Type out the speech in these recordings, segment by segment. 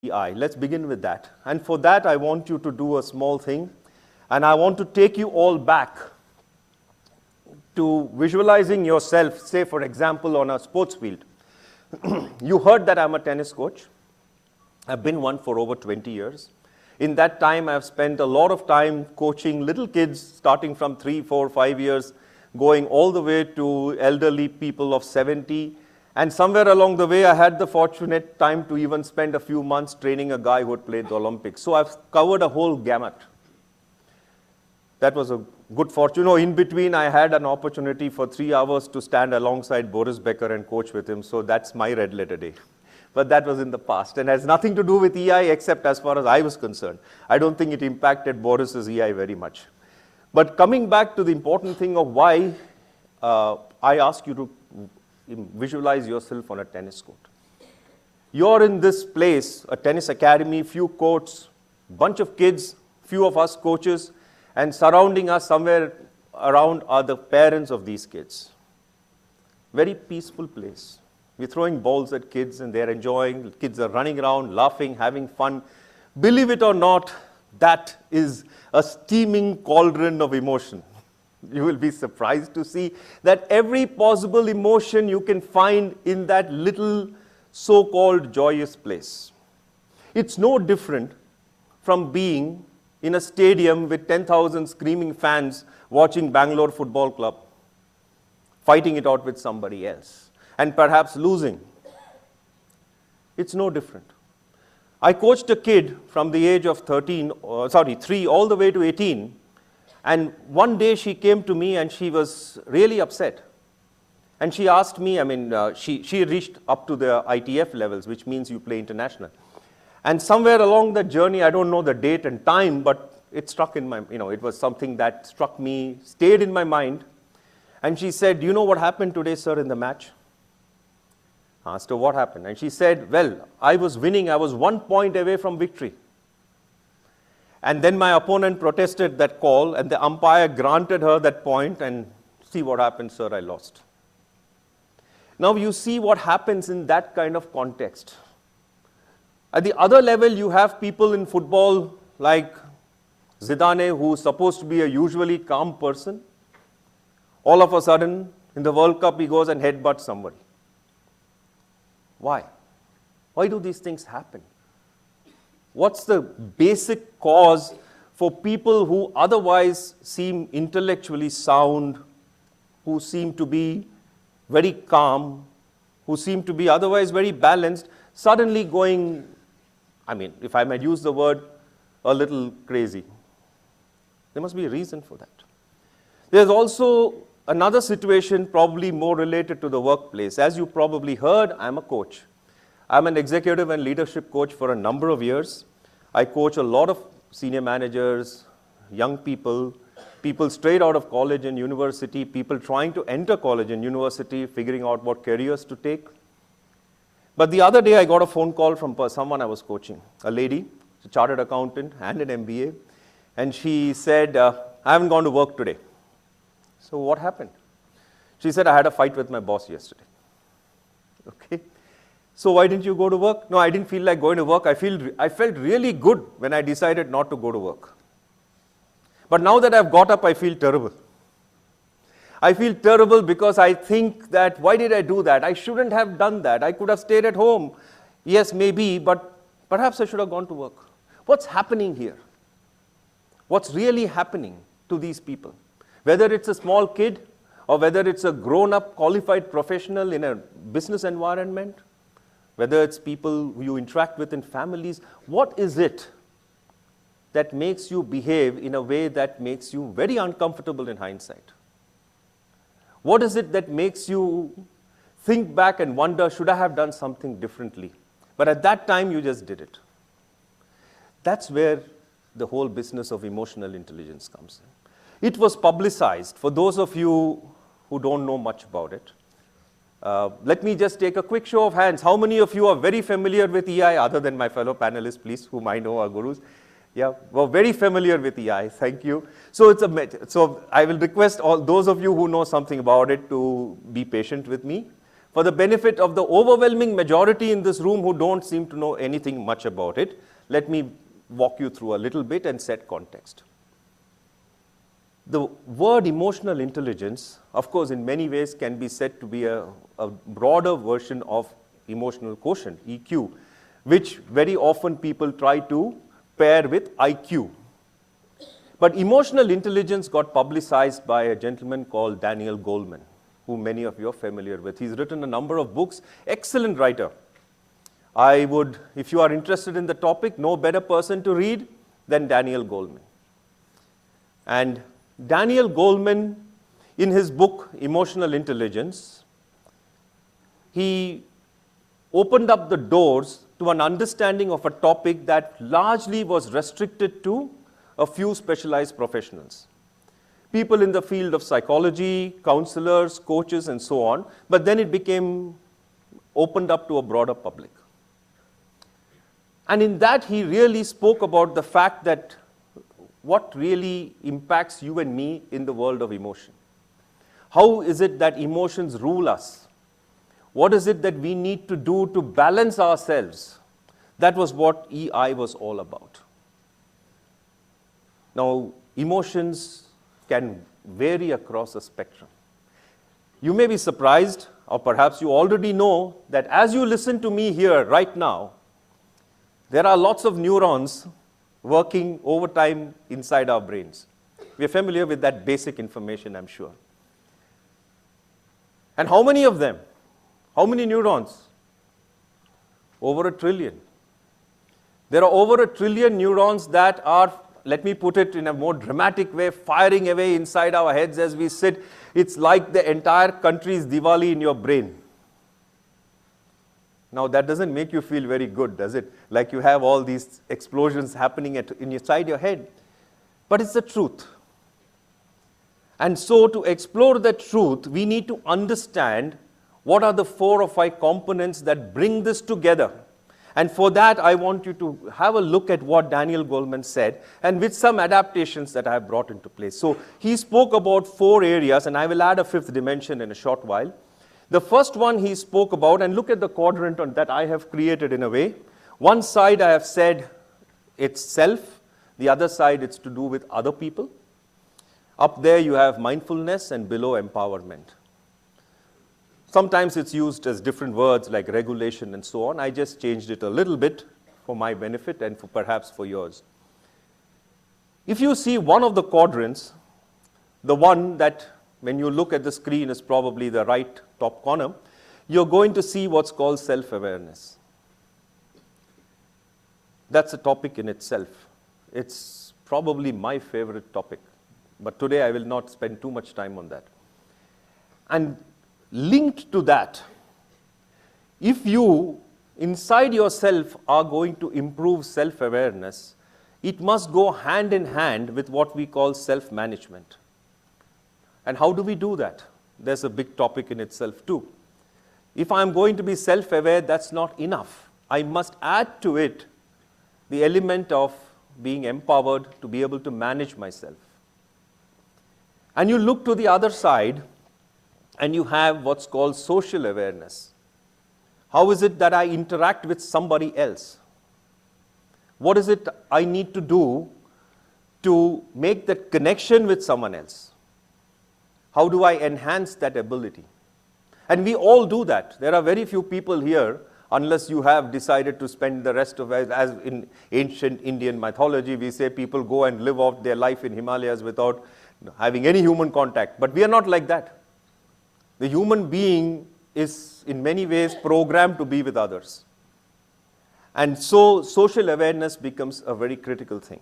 EI. Let's begin with that. And for that, I want you to do a small thing. And I want to take you all back to visualizing yourself, say, for example, on a sports field. You heard that I'm a tennis coach. I've been one for over 20 years. In that time, I've spent a lot of time coaching little kids, starting from 3, 4, 5 years, going all the way to elderly people of 70. And somewhere along the way, I had the fortunate time to even spend a few months training a guy who had played the Olympics. So I've covered a whole gamut. That was a good fortune. You know, in between, I had an opportunity for 3 hours to stand alongside Boris Becker and coach with him. So that's my red letter day. But that was in the past and has nothing to do with EI except as far as I was concerned. I don't think it impacted Boris's EI very much. But coming back to the important thing of why I ask you to visualize yourself on a tennis court. You're in this place, a tennis academy, few courts, bunch of kids, few of us coaches, and surrounding us somewhere around are the parents of these kids. Very peaceful place. We're throwing balls at kids and they're enjoying. Kids are running around, laughing, having fun. Believe it or not, that is a steaming cauldron of emotion. You will be surprised to see that every possible emotion you can find in that little so-called joyous place. It's no different from being in a stadium with 10,000 screaming fans watching Bangalore Football Club, fighting it out with somebody else, and perhaps losing. It's no different. I coached a kid from the age of 3 all the way to 18, and one day she came to me and she was really upset. And she asked me, she reached up to the ITF levels, which means you play international. And somewhere along the journey, I don't know the date and time, but it struck in my, it was something that struck me, stayed in my mind. And she said, "Do you know what happened today, sir, in the match?" I asked her what happened. And she said, "Well, I was winning. I was 1 point away from victory. And then my opponent protested that call, and the umpire granted her that point, and see what happened, sir, I lost." Now you see what happens in that kind of context. At the other level, you have people in football like Zidane, who's supposed to be a usually calm person. All of a sudden, in the World Cup, he goes and headbutts somebody. Why? Why do these things happen? What's the basic cause for people who otherwise seem intellectually sound, who seem to be very calm, who seem to be otherwise very balanced, suddenly going, if I might use the word, a little crazy? There must be a reason for that. There's also another situation probably more related to the workplace. As you probably heard, I'm a coach. I'm an executive and leadership coach for a number of years. I coach a lot of senior managers, young people, people straight out of college and university, people trying to enter college and university, figuring out what careers to take. But the other day, I got a phone call from someone I was coaching, a lady, a chartered accountant and an MBA, and she said, "I haven't gone to work today." So what happened? She said, "I had a fight with my boss yesterday." Okay. "So why didn't you go to work?" "No, I didn't feel like going to work. I felt really good when I decided not to go to work. But now that I've got up, I feel terrible. I feel terrible because I think that, why did I do that? I shouldn't have done that. I could have stayed at home. Yes, maybe, but perhaps I should have gone to work." What's happening here? What's really happening to these people? Whether it's a small kid or whether it's a grown-up qualified professional in a business environment, whether it's people who you interact with in families, what is it that makes you behave in a way that makes you very uncomfortable in hindsight? What is it that makes you think back and wonder, should I have done something differently? But at that time, you just did it. That's where the whole business of emotional intelligence comes in. It was publicized. For those of you who don't know much about it, let me just take a quick show of hands. How many of you are very familiar with EI, other than my fellow panelists, please, whom I know are gurus? Yeah, we're very familiar with EI. Thank you. So I will request all those of you who know something about it to be patient with me. for the benefit of the overwhelming majority in this room who don't seem to know anything much about it, let me walk you through a little bit and set context. The word emotional intelligence, of course, in many ways can be said to be a broader version of emotional quotient, EQ, which very often people try to pair with IQ. But emotional intelligence got publicized by a gentleman called Daniel Goleman, who many of you are familiar with. He's written a number of books, excellent writer. I would, if you are interested in the topic, no better person to read than Daniel Goleman. And Daniel Goleman, in his book, Emotional Intelligence, he opened up the doors to an understanding of a topic that largely was restricted to a few specialized professionals. People in the field of psychology, counselors, coaches, and so on, but then it became opened up to a broader public. And in that, he really spoke about the fact that what really impacts you and me in the world of emotion. How is it that emotions rule us? What is it that we need to do to balance ourselves? That was what EI was all about. Now, emotions can vary across a spectrum. You may be surprised, or perhaps you already know, that as you listen to me here right now, there are lots of neurons working overtime inside our brains. We are familiar with that basic information, I'm sure. And how many of them? How many neurons? Over 1 trillion. There are over 1 trillion neurons that are, let me put it in a more dramatic way, firing away inside our heads as we sit. It's like the entire country's Diwali in your brain. Now, that doesn't make you feel very good, does it? Like you have all these explosions happening inside your head. But it's the truth. And so, to explore the truth, we need to understand what are the 4 or 5 components that bring this together. And for that, I want you to have a look at what Daniel Goleman said, and with some adaptations that I have brought into place. So, he spoke about 4 areas, and I will add a 5th dimension in a short while. The first one he spoke about, and look at the quadrant on that I have created in a way. One side I have said it's self, the other side it's to do with other people. Up there you have mindfulness, and below empowerment. Sometimes it's used as different words like regulation and so on. I just changed it a little bit for my benefit and for perhaps for yours. If you see one of the quadrants, the one that when you look at the screen is probably the right top corner, you're going to see what's called self-awareness. That's a topic in itself. It's probably my favorite topic, but today I will not spend too much time on that. And linked to that, if you inside yourself are going to improve self-awareness, it must go hand in hand with what we call self-management. And how do we do that? There's a big topic in itself too. If I'm going to be self-aware, that's not enough. I must add to it the element of being empowered to be able to manage myself. And you look to the other side, and you have what's called social awareness. How is it that I interact with somebody else? What is it I need to do to make that connection with someone else? How do I enhance that ability? And we all do that. There are very few people here, unless you have decided to spend the rest of it, as in ancient Indian mythology, we say people go and live out their life in Himalayas without having any human contact. But we are not like that. The human being is in many ways programmed to be with others. And so social awareness becomes a very critical thing.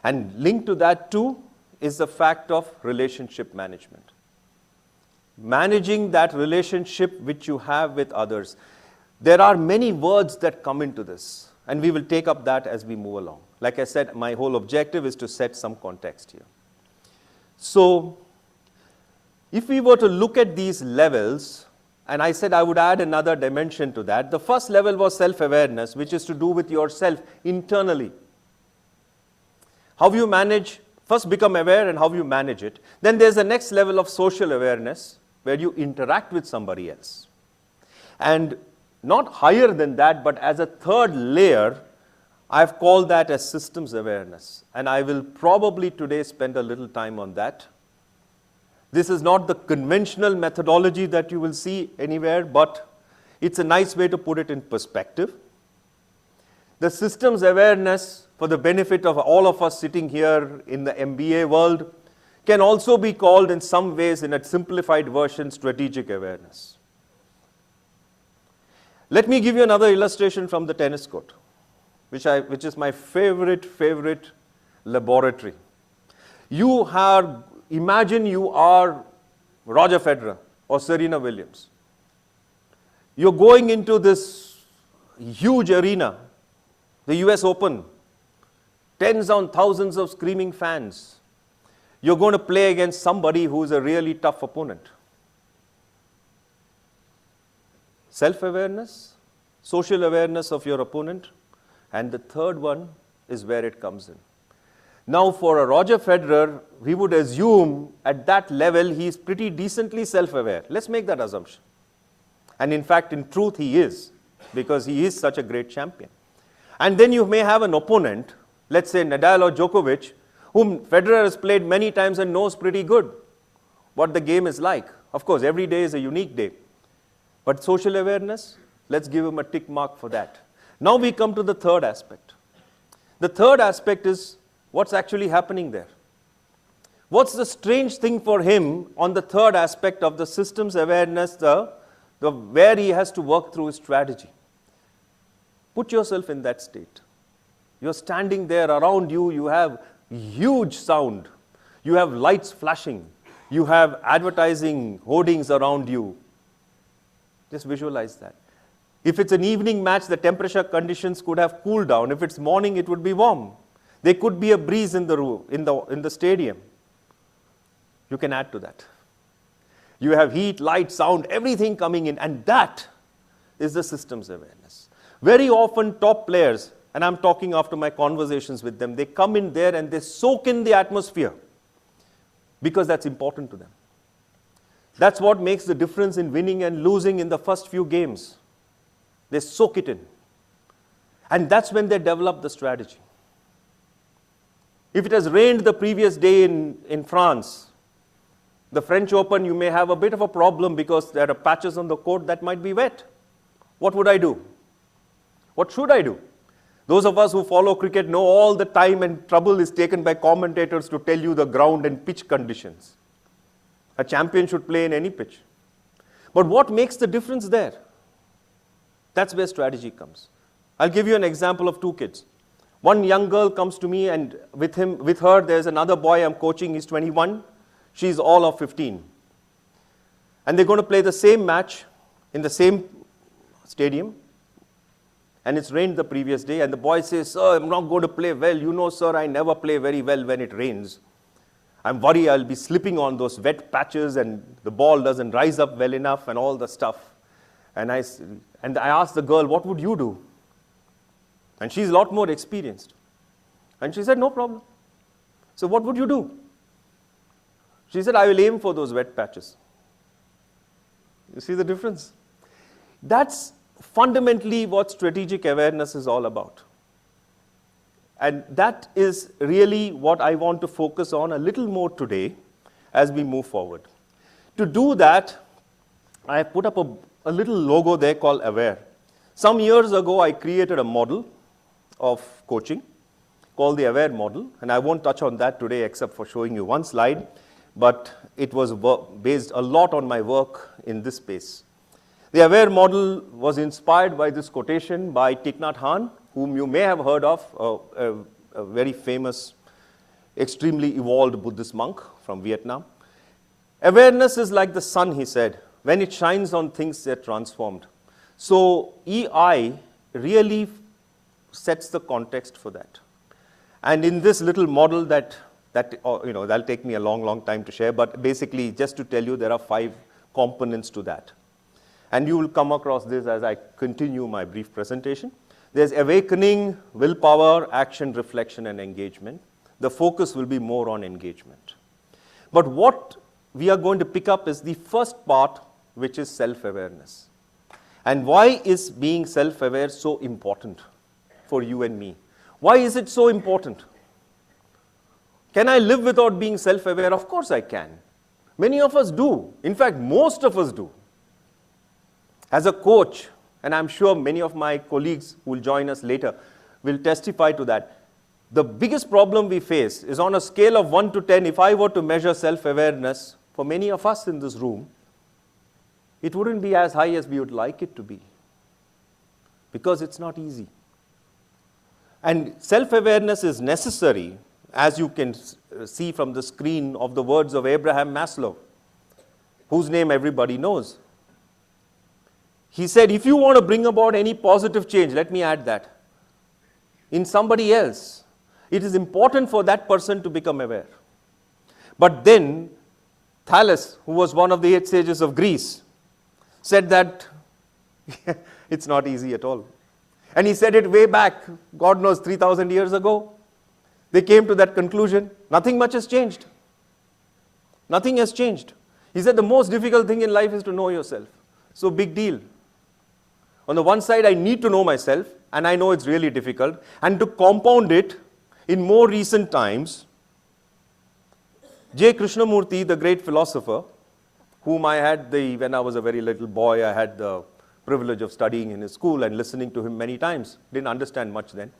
And linked to that too is the fact of relationship management. Managing that relationship which you have with others. There are many words that come into this, and we will take up that as we move along. Like I said, my whole objective is to set some context here. So, if we were to look at these levels, and I said I would add another dimension to that, the first level was self-awareness, which is to do with yourself internally. How you manage, first become aware and how you manage it. Then there's the next level of social awareness, where you interact with somebody else. And not higher than that, but as a third layer, I've called that as systems awareness. And I will probably today spend a little time on that. This is not the conventional methodology that you will see anywhere, but it's a nice way to put it in perspective. The systems awareness, for the benefit of all of us sitting here in the MBA world, can also be called in some ways, in a simplified version, strategic awareness. Let me give you another illustration from the tennis court, which is my favorite laboratory. Imagine you are Roger Federer or Serena Williams. You're going into this huge arena, the US Open, tens and thousands of screaming fans. You're going to play against somebody who's a really tough opponent. Self-awareness, social awareness of your opponent, and the third one is where it comes in. Now, for a Roger Federer, we would assume at that level he's pretty decently self-aware. Let's make that assumption. And in fact, in truth, he is, because he is such a great champion. And then you may have an opponent, let's say Nadal or Djokovic, whom Federer has played many times and knows pretty good what the game is like. Of course, every day is a unique day. But social awareness, let's give him a tick mark for that. Now we come to the third aspect. The third aspect is what's actually happening there. What's the strange thing for him on the third aspect of the systems awareness, where he has to work through his strategy? Put yourself in that state. You're standing there, around you, you have huge sound. You have lights flashing. You have advertising hoardings around you. Just visualize that. If it's an evening match, the temperature conditions could have cooled down. If it's morning, it would be warm. There could be a breeze in the room, in the stadium. You can add to that. You have heat, light, sound, everything coming in, and that is the systems awareness. Very often top players, and I'm talking after my conversations with them, they come in there and they soak in the atmosphere because that's important to them. That's what makes the difference in winning and losing in the first few games. They soak it in. And that's when they develop the strategy. If it has rained the previous day in France, the French Open, you may have a bit of a problem because there are patches on the court that might be wet. What would I do? What should I do? Those of us who follow cricket know all the time and trouble is taken by commentators to tell you the ground and pitch conditions. A champion should play in any pitch. But what makes the difference there? That's where strategy comes. I'll give you an example of two kids. One young girl comes to me, and with her, there's another boy I'm coaching. He's 21. She's all of 15. And they're going to play the same match in the same stadium. And it's rained the previous day. And the boy says, "Sir, I'm not going to play well. You know, sir, I never play very well when it rains. I'm worried I'll be slipping on those wet patches and the ball doesn't rise up well enough and all the stuff." And I asked the girl, "What would you do?" And she's a lot more experienced. And she said, "No problem." So what would you do? She said, "I will aim for those wet patches." You see the difference? That's fundamentally what strategic awareness is all about. And that is really what I want to focus on a little more today as we move forward. To do that, I put up a little logo there called Aware. Some years ago, I created a model of coaching called the Aware model, and I won't touch on that today except for showing you one slide, but it was based a lot on my work in this space. The Aware model was inspired by this quotation by Thich Nhat Hanh, whom you may have heard of, a very famous, extremely evolved Buddhist monk from Vietnam. Awareness is like the sun, he said. When it shines on things, they're transformed. So EI really sets the context for that. And in this little model that'll take me a long time to share, but basically just to tell you there are 5 components to that. And you will come across this as I continue my brief presentation. There's awakening, willpower, action, reflection, and engagement. The focus will be more on engagement. But what we are going to pick up is the first part, which is self-awareness. And why is being self-aware so important for you and me? Why is it so important? Can I live without being self-aware? Of course I can. Many of us do. In fact, most of us do. As a coach, and I'm sure many of my colleagues who will join us later will testify to that, the biggest problem we face is on a scale of 1 to 10, if I were to measure self-awareness, for many of us in this room, it wouldn't be as high as we would like it to be, because it's not easy. And self-awareness is necessary, as you can see from the screen of the words of Abraham Maslow, whose name everybody knows. He said, if you want to bring about any positive change, let me add that, in somebody else, it is important for that person to become aware. But then, Thales, who was one of the 8 sages of Greece, said that it's not easy at all. And he said it way back, God knows, 3,000 years ago. They came to that conclusion. Nothing much has changed. Nothing has changed. He said the most difficult thing in life is to know yourself. So big deal. On the one side, I need to know myself, and I know it's really difficult. And to compound it, in more recent times, J. Krishnamurti, the great philosopher, whom I had when I was a very little boy, I had the privilege of studying in his school and listening to him many times. Didn't understand much then.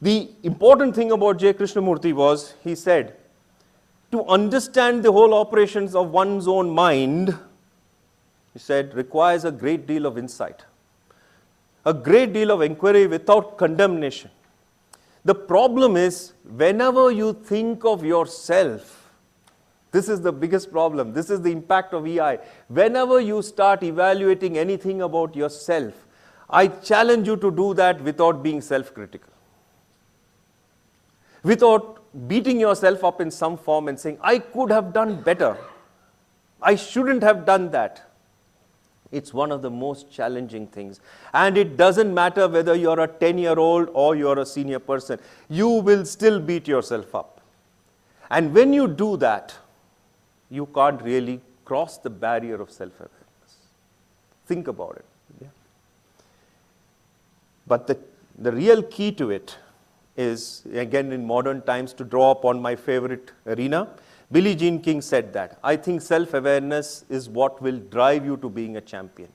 The important thing about J. Krishnamurti was, he said, to understand the whole operations of one's own mind, he said, requires a great deal of insight, a great deal of inquiry without condemnation. The problem is, whenever you think of yourself, this is the biggest problem. This is the impact of EI. Whenever you start evaluating anything about yourself, I challenge you to do that without being self-critical. Without beating yourself up in some form and saying, I could have done better. I shouldn't have done that. It's one of the most challenging things. And it doesn't matter whether you're a 10-year-old or you're a senior person. You will still beat yourself up. And when you do that, you can't really cross the barrier of self-awareness. Think about it. Yeah. But the real key to it is, again in modern times, to draw upon my favorite arena, Billie Jean King said that. I think self-awareness is what will drive you to being a champion.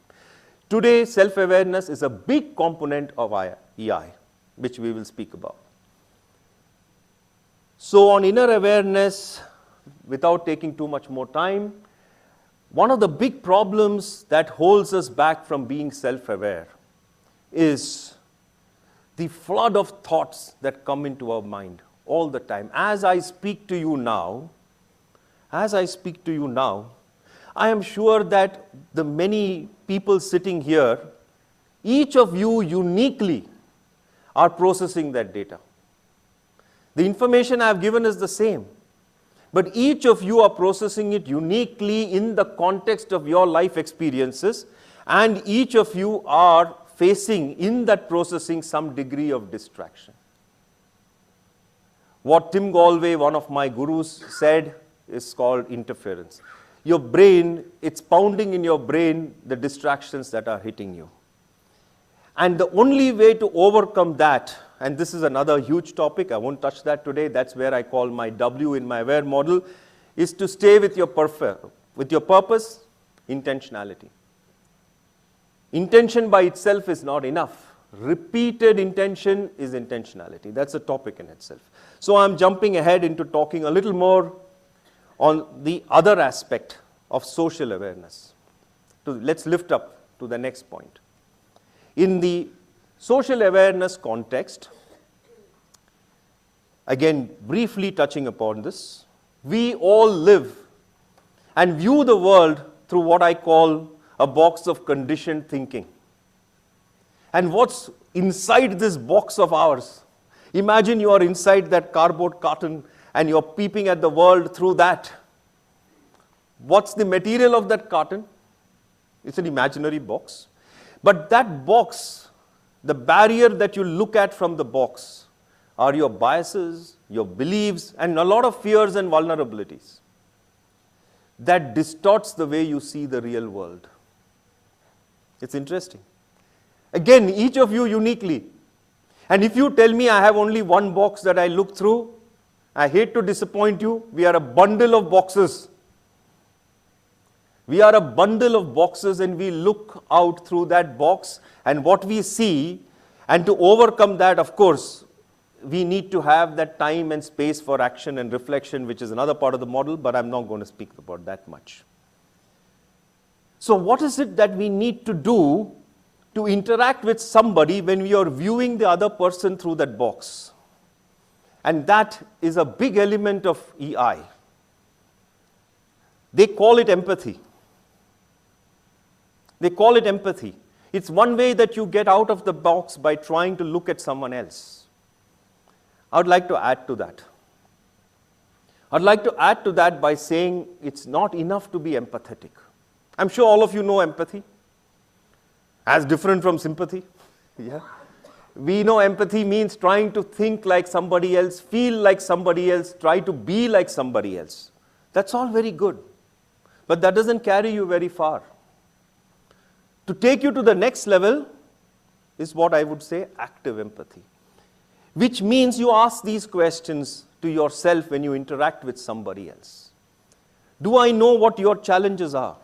Today, self-awareness is a big component of EI, which we will speak about. So on inner awareness, without taking too much more time, one of the big problems that holds us back from being self-aware is the flood of thoughts that come into our mind all the time. As I speak to you now, I am sure that the many people sitting here, each of you uniquely are processing that data. The information I have given is the same, but each of you are processing it uniquely in the context of your life experiences, and each of you are facing in that processing some degree of distraction. What Tim Galway, one of my gurus, said is called interference. Your brain, it's pounding in your brain the distractions that are hitting you. And the only way to overcome that, and this is another huge topic, I won't touch that today, that's where I call my W in my AWARE model, is to stay with your purpose, intentionality. Intention by itself is not enough. Repeated intention is intentionality. That's a topic in itself. So I'm jumping ahead into talking a little more on the other aspect of social awareness. Let's lift up to the next point. In the social awareness context, again, briefly touching upon this, we all live and view the world through what I call a box of conditioned thinking. And what's inside this box of ours? Imagine you are inside that cardboard carton and you're peeping at the world through that. What's the material of that carton? It's an imaginary box. But that box, the barrier that you look at from the box, are your biases, your beliefs, and a lot of fears and vulnerabilities that distorts the way you see the real world. It's interesting. Again, each of you uniquely. And if you tell me I have only one box that I look through, I hate to disappoint you, we are a bundle of boxes. We are a bundle of boxes and we look out through that box and what we see, and to overcome that, of course, we need to have that time and space for action and reflection, which is another part of the model, but I'm not going to speak about that much. So what is it that we need to do to interact with somebody when we are viewing the other person through that box? And that is a big element of EI. They call it empathy. They call it empathy. It's one way that you get out of the box by trying to look at someone else. I would like to add to that. I'd like to add to that by saying it's not enough to be empathetic. I'm sure all of you know empathy, as different from sympathy. Yeah. We know empathy means trying to think like somebody else, feel like somebody else, try to be like somebody else. That's all very good. But that doesn't carry you very far. To take you to the next level is what I would say active empathy, which means you ask these questions to yourself when you interact with somebody else. Do I know what your challenges are?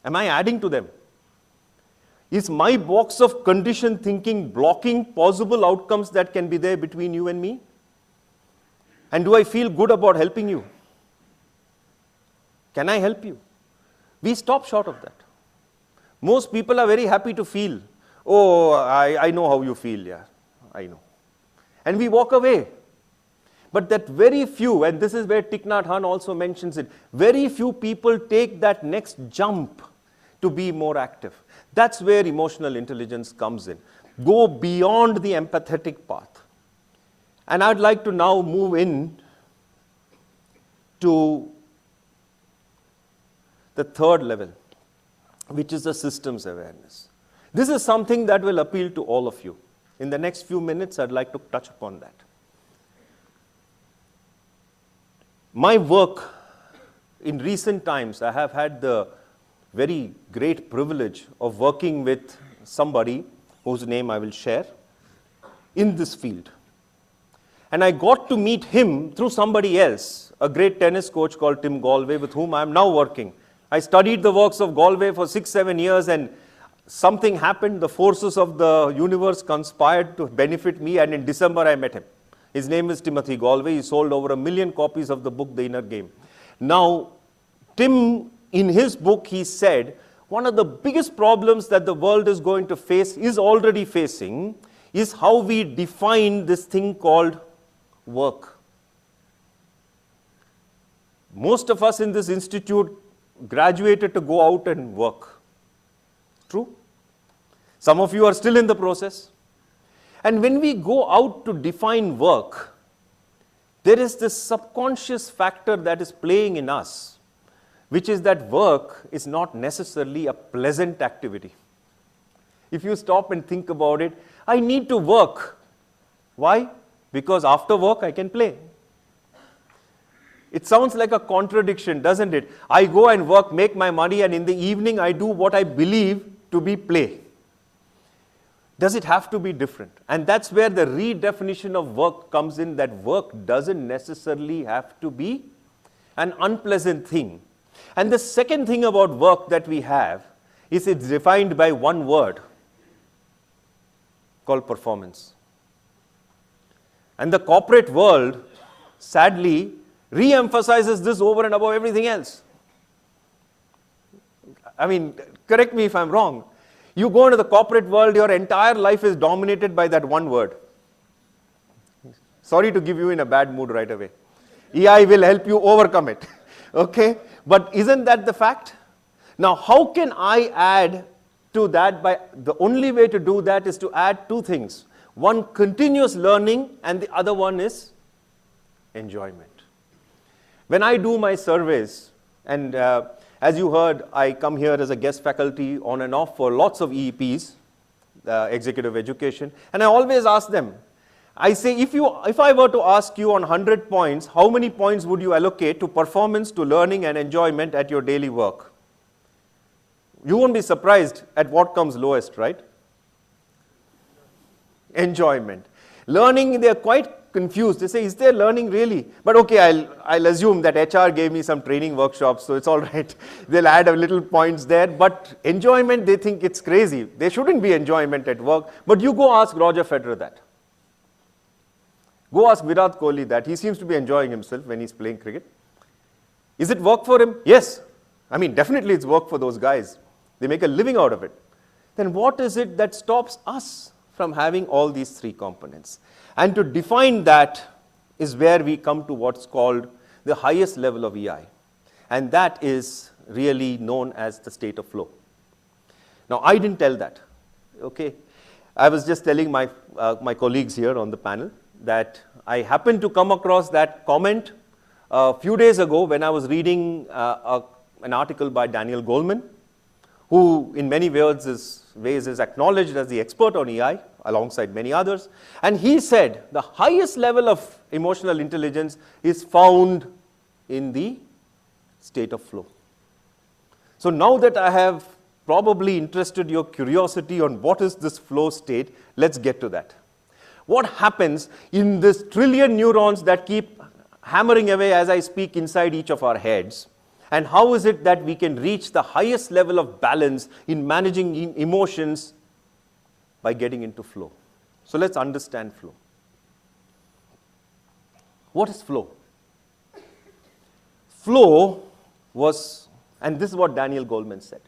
Am I adding to them? Is my box of conditioned thinking blocking possible outcomes that can be there between you and me? And do I feel good about helping you? Can I help you? We stop short of that. Most people are very happy to feel, oh, I know how you feel, yeah, I know. And we walk away. But that very few, and this is where Thich Nhat Hanh also mentions it, very few people take that next jump to be more active. That's where emotional intelligence comes in. Go beyond the empathetic path. And I'd like to now move in to the third level, which is the systems awareness. This is something that will appeal to all of you. In the next few minutes, I'd like to touch upon that. My work in recent times, I have had the very great privilege of working with somebody whose name I will share in this field. And I got to meet him through somebody else, a great tennis coach called Tim Galway, with whom I am now working. I studied the works of Galway for 6-7 years, and something happened. The forces of the universe conspired to benefit me, and in December I met him. His name is Timothy Galway. He sold over 1 million copies of the book, The Inner Game. Now, Tim, in his book, he said, one of the biggest problems that the world is going to face, is already facing, is how we define this thing called work. Most of us in this institute graduated to go out and work. True? Some of you are still in the process. And when we go out to define work, there is this subconscious factor that is playing in us, which is that work is not necessarily a pleasant activity. If you stop and think about it, I need to work. Why? Because after work I can play. It sounds like a contradiction, doesn't it? I go and work, make my money, and in the evening I do what I believe to be play. Does it have to be different? And that's where the redefinition of work comes in, that work doesn't necessarily have to be an unpleasant thing. And the second thing about work that we have is it's defined by one word called performance. And the corporate world, sadly, re-emphasizes this over and above everything else. I mean, correct me if I'm wrong. You go into the corporate world, your entire life is dominated by that one word. Sorry to give you in a bad mood right away. EI will help you overcome it. Okay? But isn't that the fact? Now, how can I add to that? The only way to do that is to add two things. One, continuous learning, and the other one is enjoyment. When I do my surveys, and as you heard, I come here as a guest faculty on and off for lots of EEPs, executive education, and I always ask them, I say, if I were to ask you on 100 points, how many points would you allocate to performance, to learning and enjoyment at your daily work? You won't be surprised at what comes lowest, right? enjoyment. Learning, they are quite confused. They say, is there learning really? But okay, I'll assume that HR gave me some training workshops, so it's all right. They'll add a little points there. But enjoyment, they think it's crazy. There shouldn't be enjoyment at work. But you go ask Roger Federer that. Go ask Virat Kohli that. He seems to be enjoying himself when he's playing cricket. Is it work for him? Yes. I mean, definitely it's work for those guys. They make a living out of it. Then what is it that stops us from having all these three components? And to define that is where we come to what's called the highest level of EI. And that is really known as the state of flow. Now, I didn't tell that, okay? I was just telling my colleagues here on the panel that I happened to come across that comment a few days ago when I was reading an article by Daniel Goleman, who in many ways is acknowledged as the expert on EI, alongside many others. And he said the highest level of emotional intelligence is found in the state of flow. So now that I have probably interested your curiosity on what is this flow state, let's get to that. What happens in this trillion neurons that keep hammering away as I speak inside each of our heads? And how is it that we can reach the highest level of balance in managing emotions by getting into flow? So let's understand flow. What is flow? Flow was, and this is what Daniel Goleman said,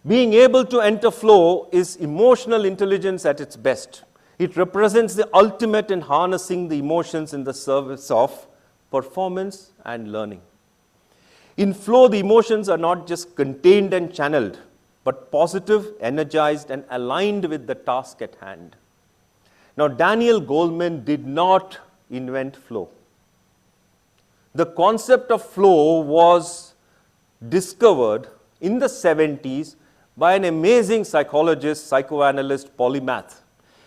being able to enter flow is emotional intelligence at its best. It represents the ultimate in harnessing the emotions in the service of performance and learning. In flow, the emotions are not just contained and channeled, but positive, energized, and aligned with the task at hand. Now, Daniel Goleman did not invent flow. The concept of flow was discovered in the 70s by an amazing psychologist, psychoanalyst, polymath.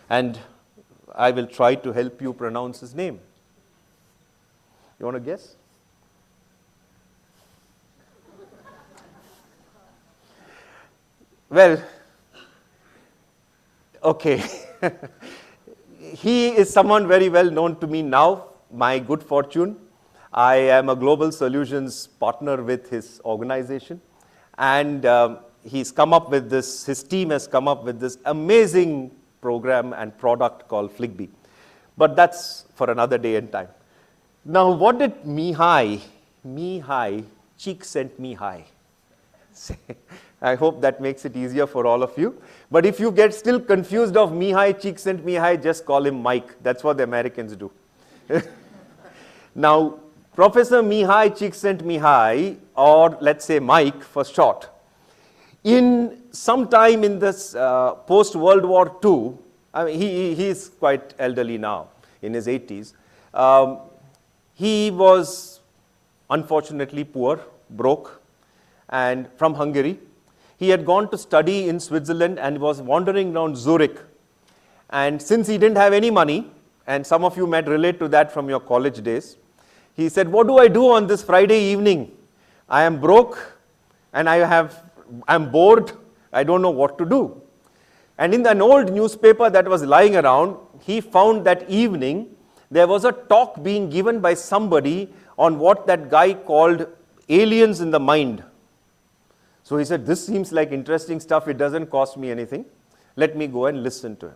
And I will try to help you pronounce his name. You want to guess? Well, okay. He is someone very well known to me now, my good fortune. I am a global solutions partner with his organization. And he's come up with this, his team has come up with this amazing program and product called Flickbee. But that's for another day and time. Now, what did Mihai, cheek sent me high, say? I hope that makes it easier for all of you. But if you get still confused of Mihai, cheek sent Mihai, just call him Mike. That's what the Americans do. Now, Professor Mihai Csikszentmihalyi, or let's say Mike for short, in some time in this post-World War II, I mean, he is quite elderly now, in his 80s. He was unfortunately poor, broke, and from Hungary. He had gone to study in Switzerland and was wandering around Zurich. And since he didn't have any money, and some of you might relate to that from your college days, he said, what do I do on this Friday evening? I am broke and I'm bored. I don't know what to do. And in an old newspaper that was lying around, he found that evening there was a talk being given by somebody on what that guy called aliens in the mind. So he said, this seems like interesting stuff. It doesn't cost me anything. Let me go and listen to him.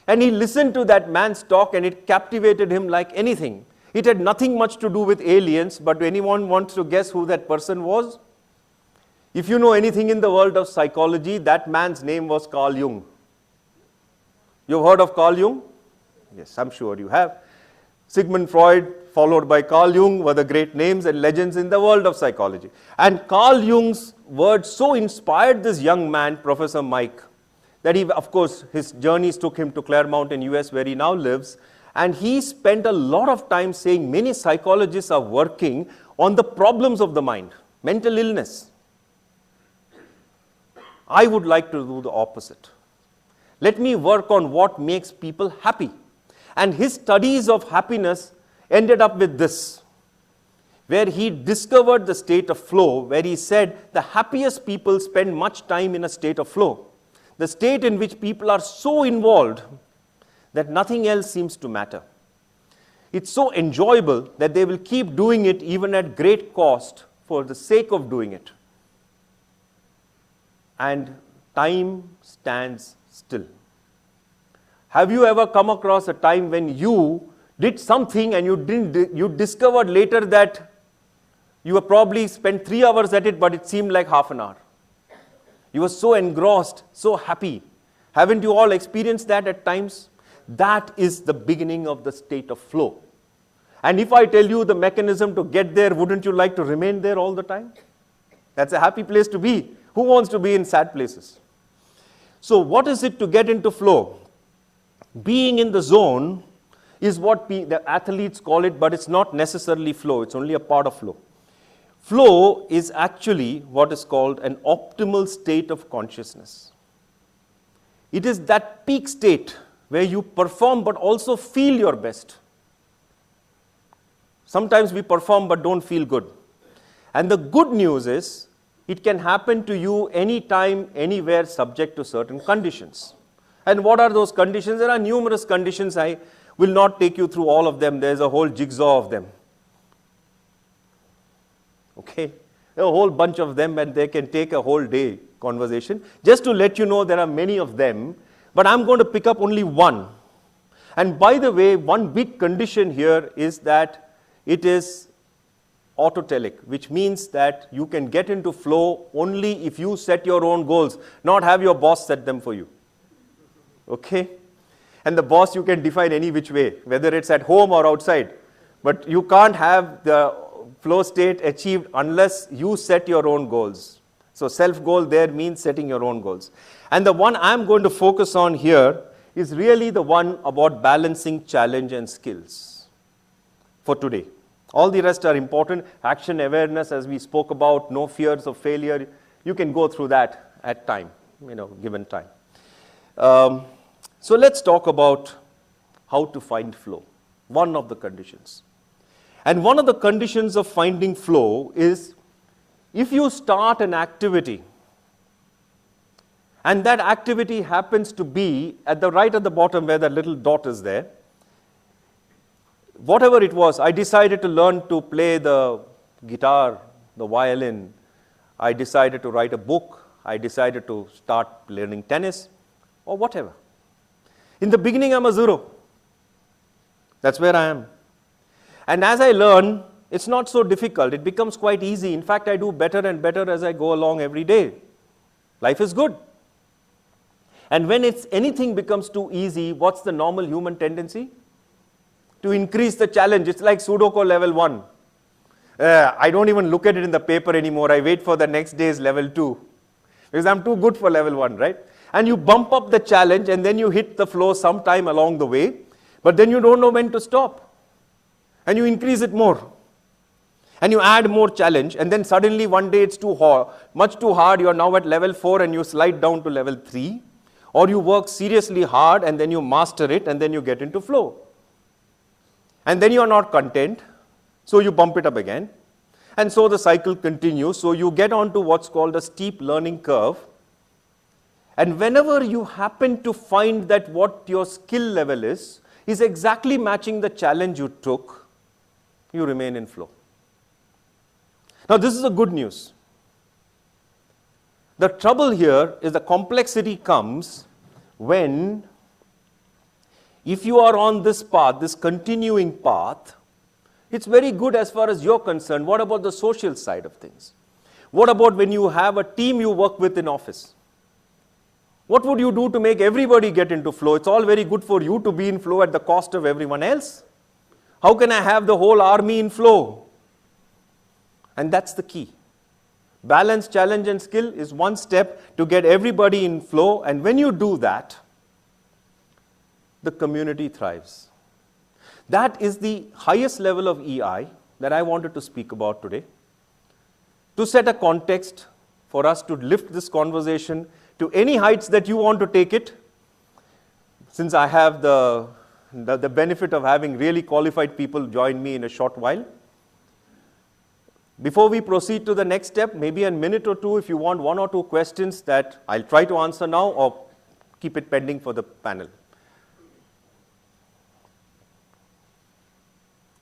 And he listened to that man's talk and it captivated him like anything. It had nothing much to do with aliens, but anyone wants to guess who that person was? If you know anything in the world of psychology, that man's name was Carl Jung. You've heard of Carl Jung? Yes, I'm sure you have. Sigmund Freud, followed by Carl Jung, were the great names and legends in the world of psychology. And Carl Jung's words so inspired this young man, Professor Mike, that he, of course, his journeys took him to Claremont in US, where he now lives. And he spent a lot of time saying many psychologists are working on the problems of the mind, mental illness. I would like to do the opposite. Let me work on what makes people happy. And his studies of happiness ended up with this, where he discovered the state of flow, where he said the happiest people spend much time in a state of flow. The state in which people are so involved that nothing else seems to matter. It's so enjoyable that they will keep doing it even at great cost for the sake of doing it. And time stands still. Have you ever come across a time when you did something and you discovered later that you were probably spent 3 hours at it, but it seemed like half an hour? You were so engrossed, so happy. Haven't you all experienced that at times? That is the beginning of the state of flow. And if I tell you the mechanism to get there, wouldn't you like to remain there all the time? That's a happy place to be. Who wants to be in sad places? So what is it to get into flow? Being in the zone is what the athletes call it, but it's not necessarily flow. It's only a part of flow. Flow is actually what is called an optimal state of consciousness. It is that peak state where you perform but also feel your best. Sometimes we perform but don't feel good. And the good news is, it can happen to you anytime, anywhere, subject to certain conditions. And what are those conditions? There are numerous conditions. I will not take you through all of them. There's a whole jigsaw of them. Okay? A whole bunch of them, and they can take a whole day conversation. Just to let you know, there are many of them, but I'm going to pick up only one. And by the way, one big condition here is that it is autotelic, which means that you can get into flow only if you set your own goals, not have your boss set them for you. Okay? And the boss you can define any which way, whether it's at home or outside. But you can't have the flow state achieved unless you set your own goals. So self-goal there means setting your own goals. And the one I'm going to focus on here is really the one about balancing challenge and skills for today. All the rest are important. Action awareness, as we spoke about, no fears of failure. You can go through that at time, given time. So let's talk about how to find flow, one of the conditions. And one of the conditions of finding flow is if you start an activity and that activity happens to be right at the bottom where that little dot is there, whatever it was, I decided to learn to play the guitar, the violin, I decided to write a book, I decided to start learning tennis, or whatever. In the beginning, I'm a zero. That's where I am. And as I learn, it's not so difficult. It becomes quite easy. In fact, I do better and better as I go along every day. Life is good. And when anything becomes too easy, what's the normal human tendency? To increase the challenge. It's like Sudoku level 1. I don't even look at it in the paper anymore. I wait for the next day's level 2. Because I'm too good for level 1, right? And you bump up the challenge and then you hit the flow sometime along the way. But then you don't know when to stop. And you increase it more. And you add more challenge. And then suddenly one day it's too hard, much too hard. You're now at level 4 and you slide down to level 3. Or you work seriously hard and then you master it and then you get into flow. And then you are not content, so you bump it up again. And so the cycle continues. So you get onto what's called a steep learning curve. And whenever you happen to find that what your skill level is exactly matching the challenge you took, you remain in flow. Now this is the good news. The trouble here is the complexity comes when if you are on this path, this continuing path, it's very good as far as you're concerned. What about the social side of things? What about when you have a team you work with in office? What would you do to make everybody get into flow? It's all very good for you to be in flow at the cost of everyone else. How can I have the whole army in flow? And that's the key. Balance, challenge, and skill is one step to get everybody in flow. And when you do that, the community thrives. That is the highest level of EI that I wanted to speak about today. To set a context for us to lift this conversation to any heights that you want to take it, since I have the benefit of having really qualified people join me in a short while. Before we proceed to the next step, maybe a minute or two, if you want one or two questions that I'll try to answer now or keep it pending for the panel.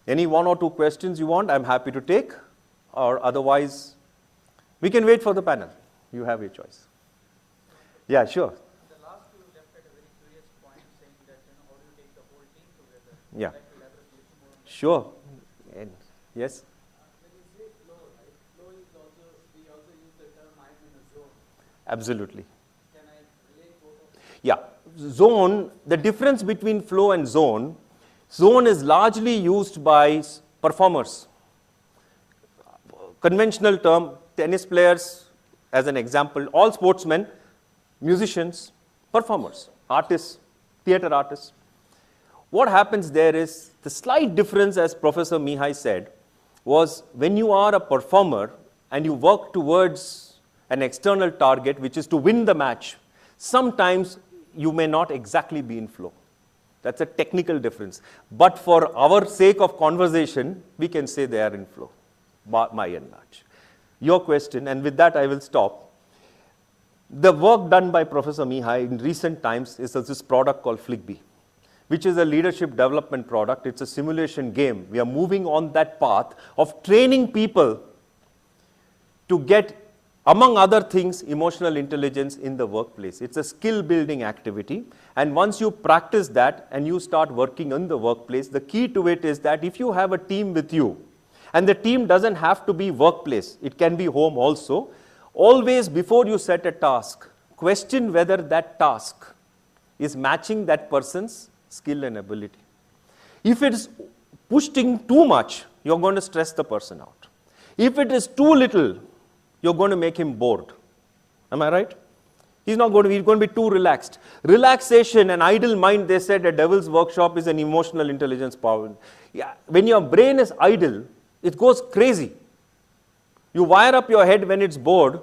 Any one or two questions you want, I'm happy to take, or otherwise, we can wait for the panel. You have your choice. Yeah, sure. The last two left at a very curious point, saying that how do you take the whole team together? Yeah. I'd like to elaborate a little more on that. Sure. And yes. When you say flow, right? Flow is also, we also use the term I'm in a zone. Absolutely. Can I relate both of them? Yeah. Zone, the difference between flow and zone is largely used by performers. Conventional term, tennis players, as an example, all sportsmen, musicians, performers, artists, theater artists. What happens there is, the slight difference, as Professor Mihai said, was when you are a performer and you work towards an external target, which is to win the match, sometimes you may not exactly be in flow. That's a technical difference. But for our sake of conversation, we can say they are in flow, by and large. Your question, and with that I will stop. The work done by Professor Mihai in recent times is this product called Flickbee, which is a leadership development product. It's a simulation game. We are moving on that path of training people to get, among other things, emotional intelligence in the workplace. It's a skill building activity. And once you practice that and you start working in the workplace, the key to it is that if you have a team with you, and the team doesn't have to be workplace, it can be home also, always before you set a task, question whether that task is matching that person's skill and ability. If it is pushing too much, you're going to stress the person out. If it is too little, you're going to make him bored. Am I right? He's not going to be, he's going to be too relaxed. Relaxation and idle mind, they said, a devil's workshop is an emotional intelligence power. Yeah, when your brain is idle, it goes crazy. You wire up your head when it's bored,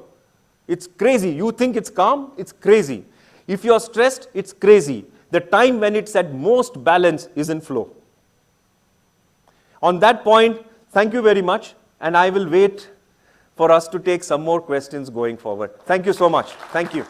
it's crazy. You think it's calm, it's crazy. If you're stressed, it's crazy. The time when it's at most balance is in flow. On that point, thank you very much, and I will wait for us to take some more questions going forward. Thank you so much. Thank you.